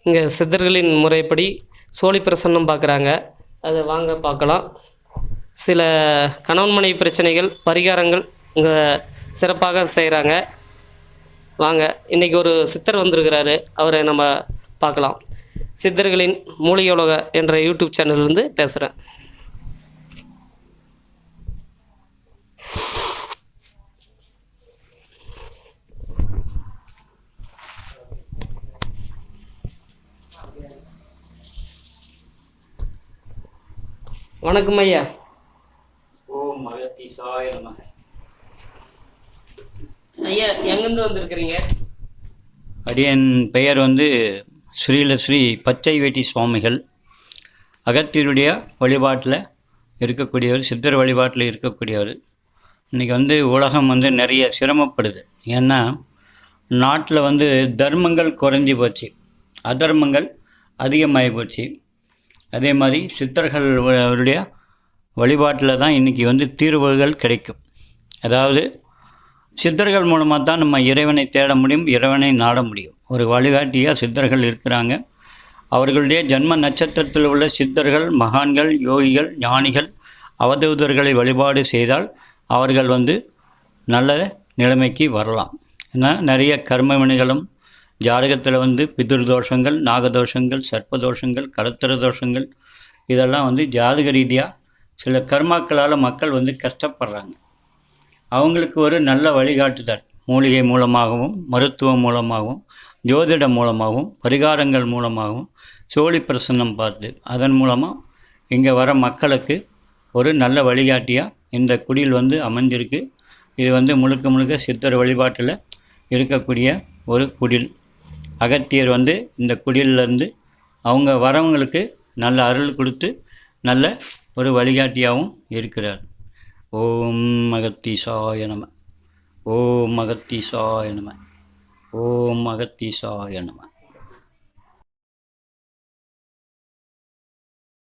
இங்கே சித்தர்களின் முறைப்படி சோழி பிரசன்னம் பார்க்குறாங்க. அதை வாங்க பார்க்கலாம். சில கணவன் மனைவி பிரச்சனைகள் பரிகாரங்கள் இங்கே சிறப்பாக செய்கிறாங்க. வாங்க, இன்றைக்கி ஒரு சித்தர் வந்திருக்கிறாரு, அவரை நம்ம பார்க்கலாம். சித்தர்களின் மூலிகை உலக என்ற யூடியூப் சேனல்லேருந்து பேசுகிறேன். வணக்கம் ஐயா. ஓம் அகத்தீசாய நமக. ஐயா, எங்கேருந்து வந்திருக்கிறீங்க? அடியன் பெயர் ஸ்ரீ பச்சை வேட்டி சுவாமிகள். அகத்தியருடைய வழிபாட்டில் இருக்கக்கூடியவர், சித்தர் வழிபாட்டில் இருக்கக்கூடியவர். இன்றைக்கி உலகம் நிறைய சிரமப்படுது. ஏன்னா நாட்டில் தர்மங்கள் குறைஞ்சி போச்சு, அதர்மங்கள் அதிகமாகி போச்சு. அதே மாதிரி சித்தர்களுடைய வழிபாட்டில் தான் இன்றைக்கி தீர்வுகள் கிடைக்கும். அதாவது சித்தர்கள் மூலமாக தான் நம்ம இறைவனை தேட முடியும், இறைவனை நாட முடியும். ஒரு வழிகாட்டியாக சித்தர்கள் இருக்கிறாங்க. அவர்களுடைய ஜன்ம நட்சத்திரத்தில் உள்ள சித்தர்கள், மகான்கள், யோகிகள், ஞானிகள், அவதூதர்களை வழிபாடு செய்தால் அவர்கள் நல்ல நிலைமைக்கு வரலாம். ஏன்னா நிறைய கர்ம வினைகளும் ஜாதகத்தில் பிதிர் தோஷங்கள், நாகதோஷங்கள், சர்ப்பதோஷங்கள், கடத்திர தோஷங்கள், இதெல்லாம் ஜாதக ரீதியாக சில கர்மாக்களால் மக்கள் கஷ்டப்படுறாங்க. அவங்களுக்கு ஒரு நல்ல வழிகாட்டுதல் மூலிகை மூலமாகவும், மருத்துவம் மூலமாகவும், ஜோதிடம் மூலமாகவும், பரிகாரங்கள் மூலமாகவும், சோழி பிரசன்னம் பார்த்து அதன் மூலமாக இங்கே வர மக்களுக்கு ஒரு நல்ல வழிகாட்டியாக இந்த குடியில் அமைஞ்சிருக்கு. இது முழுக்க முழுக்க சித்தர் வழிபாட்டில் இருக்கக்கூடிய ஒரு குடில். அகத்தியர் இந்த குடியிலேருந்து அவங்க வரவங்களுக்கு நல்ல அருள் கொடுத்து நல்ல ஒரு வழிகாட்டியாகவும் இருக்கிறார். ஓம் அகத்தீசாய நம. ஓம் அகத்தீசாய நம. ஓம் அகத்தீசாய நம.